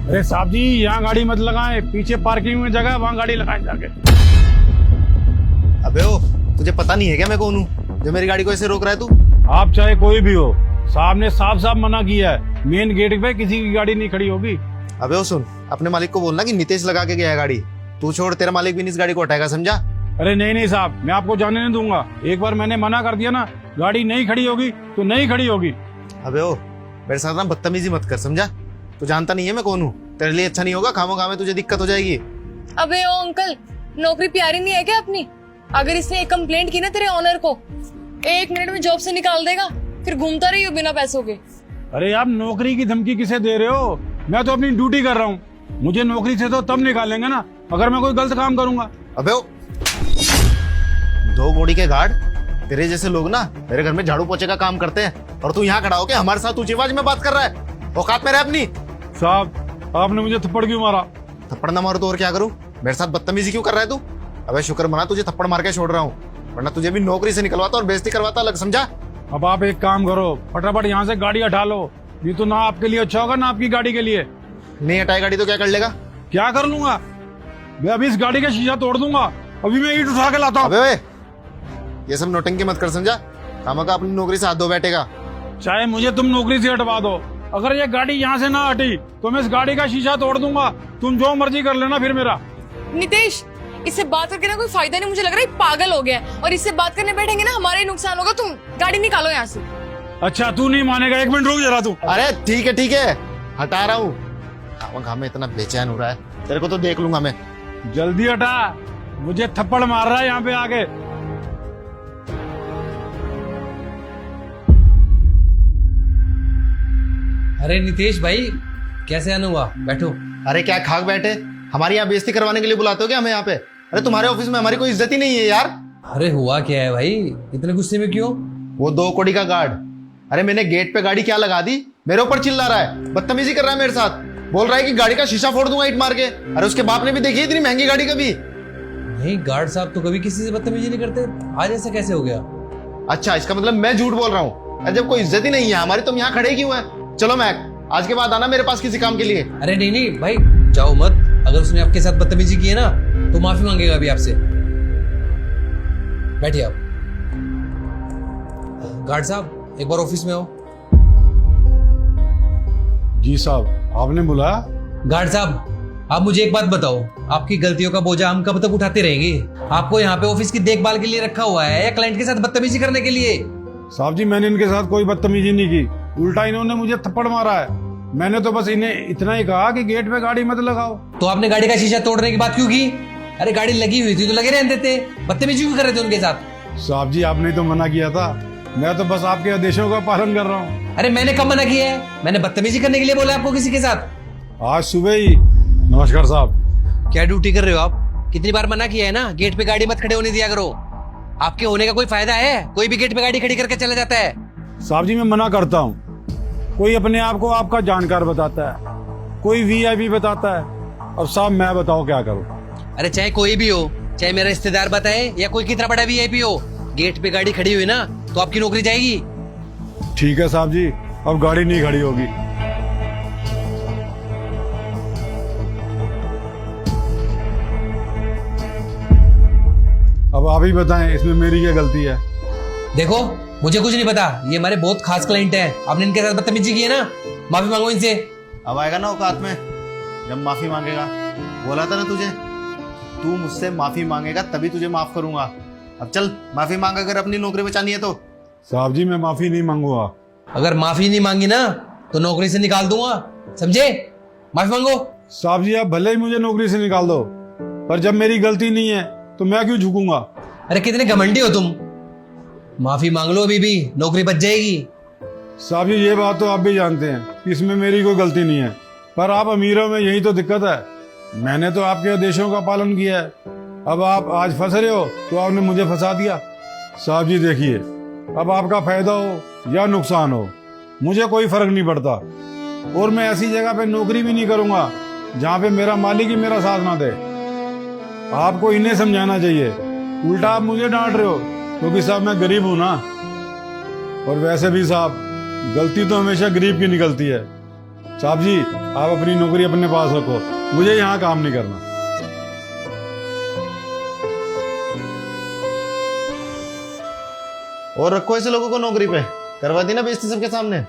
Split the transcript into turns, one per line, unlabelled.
अरे साहब जी, यहाँ गाड़ी मत लगाएं, पीछे पार्किंग में जगह है, वहाँ गाड़ी लगाएं जाके।
अबे ओ, तुझे पता नहीं है क्या मैं कौन हूँ जो मेरी गाड़ी को ऐसे रोक रहा है तू?
आप चाहे कोई भी हो, साहब ने साफ साफ मना किया है, मेन गेट पे किसी की गाड़ी नहीं खड़ी होगी।
अबे ओ सुन, अपने मालिक को बोलना कि नितेश लगा के गया है गाड़ी। तू छोड़, तेरा मालिक भी नहीं इस गाड़ी को उठाएगा, समझा?
अरे नहीं नहीं साहब, मैं आपको जाने नहीं दूंगा। एक बार मैंने मना कर दिया ना, गाड़ी नहीं खड़ी होगी तो नहीं खड़ी होगी।
अबे ओ, मेरे साथ ना बदतमीजी मत कर, समझा? तू जानता नहीं है मैं कौन हूँ, तेरे लिए अच्छा नहीं होगा, खामोखा में तुझे दिक्कत हो जाएगी।
अबे ओ अंकल, नौकरी प्यारी नहीं है क्या अपनी? अगर इसने एक कंप्लेंट की ना तेरे ऑनर को, 1 मिनट में जॉब से निकाल देगा, फिर घूमता रही हो बिना पैसों के।
अरे आप नौकरी की धमकी किसे दे रहे हो? मैं तो अपनी ड्यूटी कर रहा हूँ। मुझे नौकरी से तो तब निकालेंगे ना अगर मैं कोई गलत काम करूंगा।
अबे ओ, 2 गोड़ी के गार्ड, तेरे जैसे लोग ना मेरे घर में झाड़ू पोछे का काम करते हैं, और तू यहाँ खड़ा होके हमारे साथ ऊंची आवाज में बात कर रहा है। औकात में रह अपनी।
साहब, आपने मुझे थप्पड़ क्यों मारा?
थप्पड़ ना मारो तो और क्या करूं? मेरे साथ बदतमीजी क्यों कर रहा है तू? अबे शुक्र मना तुझे थप्पड़ मार के छोड़ रहा हूँ, वरना तुझे भी नौकरी से निकलवाता और बेइज्जती करवाता अलग, समझा?
अब आप एक काम करो, फटाफट यहाँ से गाड़ी हटा लो। ये तो ना आपके लिए अच्छा होगा ना आपकी गाड़ी के लिए।
नहीं हटाए गाड़ी तो क्या कर लेगा?
क्या कर लूंगा? मैं अभी इस गाड़ी का शीशा तोड़ दूंगा। अभी मैं ईंट उठा के लाता हूँ।
अबे वे, ये सब नौटंकी मत कर, समझा? खामखा अपनी नौकरी से हाथ धो बैठेगा।
चाहे मुझे तुम नौकरी से हटवा दो, अगर ये गाड़ी यहाँ से ना हटी तो मैं इस गाड़ी का शीशा तोड़ दूंगा। तुम जो मर्जी कर लेना फिर मेरा।
नितेश, इससे बात करके ना कोई फायदा नहीं, मुझे लग रहा है पागल हो गया है, और इससे बात करने बैठेंगे ना हमारा ही नुकसान होगा। तुम गाड़ी निकालो यहाँ से।
अच्छा तू नहीं मानेगा, 1 मिनट रुक जरा तू।
अरे ठीक है, हटा रहा हूँ। खामखा में इतना बेचैन हो रहा है, तेरे को तो देख लूंगा मैं।
जल्दी हटा, मुझे थप्पड़ मार रहा है यहाँ पे आके।
अरे नितेश भाई, कैसे आना हुआ? बैठो।
अरे क्या खाक बैठे, हमारी यहाँ बेइज्जती करवाने के लिए बुलाते हो क्या हमें यहाँ पे? अरे तुम्हारे ऑफिस में हमारी कोई इज्जत ही नहीं है यार।
अरे हुआ क्या है भाई, इतने गुस्से में क्यों?
वो 2 कौड़ी का गार्ड, अरे मैंने गेट पे गाड़ी क्या लगा दी, मेरे ऊपर चिल्ला रहा है, बदतमीजी कर रहा है मेरे साथ, बोल रहा है कि गाड़ी का शीशा फोड़ दूंगा ईंट मार के। अरे उसके बाप ने भी देखी इतनी महंगी गाड़ी कभी?
नहीं, गार्ड साहब तो कभी किसी से बदतमीजी नहीं करते, आज ऐसा कैसे हो गया?
अच्छा, इसका मतलब मैं झूठ बोल रहा हूँ? अरे जब कोई इज्जत ही नहीं है हमारी, तुम यहाँ खड़े क्यों हैं? चलो मैक, आज के बाद आना मेरे पास किसी काम के लिए।
अरे नहीं नहीं भाई, जाओ मत। अगर उसने आपके साथ बदतमीजी की है ना तो माफी मांगेगा अभी आपसे। बैठिए आप। गार्ड साहब, एक बार ऑफिस में आओ।
जी साहब, आपने बुलाया?
गार्ड साहब, आप मुझे एक बात बताओ, आपकी गलतियों का बोझा हम कब तक उठाते रहेंगे? आपको यहाँ पे ऑफिस की देखभाल के लिए रखा हुआ है या क्लाइंट के साथ बदतमीजी करने के लिए?
साहब जी, मैंने इनके साथ कोई बदतमीजी नहीं की, उल्टा इन्होंने मुझे थप्पड़ मारा है। मैंने तो बस इन्हें इतना ही कहा कि गेट पे गाड़ी मत लगाओ।
तो आपने गाड़ी का शीशा तोड़ने की बात क्यों की? अरे गाड़ी लगी हुई थी तो लगे रहने देते, बदतमीजी क्यों कर रहे थे उनके साथ?
साहब जी, आपने तो मना किया था, मैं तो बस आपके आदेशों का पालन कर रहा हूँ।
अरे मैंने कब मना किया है? मैंने बदतमीजी करने के लिए बोला आपको किसी के साथ?
आज सुबह ही। नमस्कार साहब।
क्या ड्यूटी कर रहे हो आप? कितनी बार मना किया है ना, गेट पे गाड़ी मत खड़े होने दिया करो। आपके होने का कोई फायदा है? कोई भी गेट पे गाड़ी खड़ी करके चला जाता है।
साहब जी, मैं मना करता हूँ। कोई अपने आप को आपका जानकार बताता है, कोई वीआईपी बताता है। अब साहब मैं बताओ क्या करूँ?
अरे चाहे कोई भी हो, चाहे मेरा रिश्तेदार बताए या कोई कितना बड़ा वीआईपी हो, गेट पे गाड़ी खड़ी हुई ना तो आपकी नौकरी जाएगी।
ठीक है साहब जी, अब गाड़ी नहीं खड़ी होगी। अब आप ही बताएं, इसमें मेरी क्या गलती है?
देखो, मुझे कुछ नहीं पता, ये हमारे बहुत खास क्लाइंट हैं। आपने इनके साथ बदतमीजी की है ना, माफी मांगो इनसे।
अब आएगा ना औकात में जब माफी मांगेगा। बोला था ना तुझे, तू मुझसे माफी मांगेगा तभी तुझे माफ करूंगा। अब चल माफी मांग, अगर अपनी नौकरी बचानी है तो।
साहब जी, मैं माफी नहीं मांगूंगा।
अगर माफी नहीं मांगी ना तो नौकरी से निकाल दूंगा, समझे? माफी मांगो।
साहब जी, आप भले ही मुझे नौकरी से निकाल दो, पर जब मेरी गलती नहीं है तो मैं क्यों झुकूंगा?
अरे कितने घमंडी हो तुम, माफी मांग लो अभी भी, नौकरी बच जाएगी।
साहब जी, ये बात तो आप भी जानते हैं कि इसमें मेरी कोई गलती नहीं है, पर आप अमीरों में यही तो दिक्कत है। मैंने तो आपके आदेशों का पालन किया है, अब आप आज फंस रहे हो तो आपने मुझे फंसा दिया। साहब जी देखिए, अब आपका फायदा हो या नुकसान हो, मुझे कोई फर्क नहीं पड़ता, और मैं ऐसी जगह पे नौकरी भी नहीं करूंगा जहाँ पे मेरा मालिक ही मेरा साथ ना दे। आपको इन्हें समझाना चाहिए, उल्टा आप मुझे डांट रहे हो, क्योंकि साहब मैं गरीब हूं ना। और वैसे भी साहब, गलती तो हमेशा गरीब की निकलती है। साहब जी, आप अपनी नौकरी अपने पास रखो, मुझे यहाँ काम नहीं करना।
और रखो ऐसे लोगों को नौकरी पे, करवा दी ना बेइज्जती सबके सामने।